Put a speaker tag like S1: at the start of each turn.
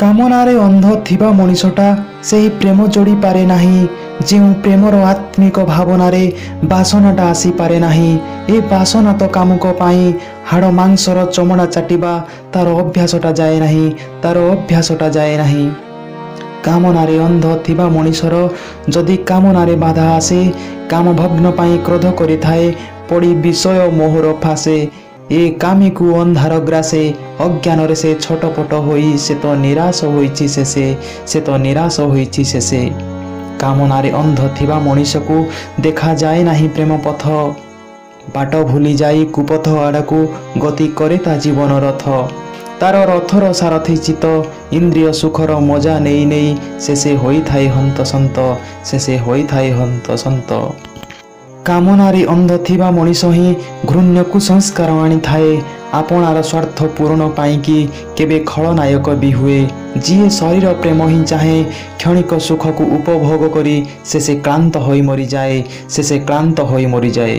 S1: କାମନାରେ ଅନ୍ଧ ଥିବା ମଣିଷଟା ସେହି ପ୍ରେମ ଯୋଡ଼ି ପାରେ ନାହିଁ। ଯେଉଁ ପ୍ରେମର ଆତ୍ମିକ ଭାବନାରେ ବାସନାଟା ଆସିପାରେ ନାହିଁ। ଏ ବାସନା ତ କାମୁକ ପାଇଁ ହାଡ଼ ମାଂସର ଚମଡ଼ା ଚାଟିବା ତାର ଅଭ୍ୟାସଟା ଯାଏ ନାହିଁ, ତାର ଅଭ୍ୟାସଟା ଯାଏ ନାହିଁ। କାମନାରେ ଅନ୍ଧ ଥିବା ମଣିଷର ଯଦି କାମନାରେ ବାଧା ଆସେ, କାମଭଗ୍ନ ପାଇଁ କ୍ରୋଧ କରିଥାଏ, ପଡ଼ି ବିଷୟ ମୋହର ଫାସେ। ଏ କାମିକୁ ଅନ୍ଧାର ଗ୍ରାସେ, ଅଜ୍ଞାନରେ ସେ ଛଟପଟ ହୋଇ ସେ ତ ନିରାଶ ହୋଇଛି ଶେଷେ, ସେ ତ ନିରାଶ ହୋଇଛି ଶେଷେ। କାମନାରେ ଅନ୍ଧ ଥିବା ମଣିଷକୁ ଦେଖାଯାଏ ନାହିଁ ପ୍ରେମ ପଥ, ବାଟ ଭୁଲି ଯାଇ କୁପଥ ଆଡ଼କୁ ଗତି କରେ ତା ଜୀବନ ରଥ। ତାର ରଥର ସାରଥି ଚିତ, ଇନ୍ଦ୍ରିୟ ସୁଖର ମଜା ନେଇ ନେଇ ଶେଷେ ହୋଇଥାଏ ହନ୍ତସନ୍ତ, ଶେଷେ ହୋଇଥାଏ ହନ୍ତସନ୍ତ। କାମନାରେ ଅନ୍ଧ ଥିବା ମଣିଷ ହିଁ ଘୃଣ୍ୟ କୁସଂସ୍କାର ଆଣିଥାଏ। ଆପଣାର ସ୍ୱାର୍ଥ ପୂରଣ ପାଇଁକି କେବେ ଖଳନାୟକ ବି ହୁଏ। ଯିଏ ଶରୀର ପ୍ରେମ ହିଁ ଚାହେଁ, କ୍ଷଣିକ ସୁଖକୁ ଉପଭୋଗ କରି ଶେଷେ କ୍ଳାନ୍ତ ହୋଇ ମରିଯାଏ, ଶେଷେ କ୍ଳାନ୍ତ ହୋଇ ମରିଯାଏ।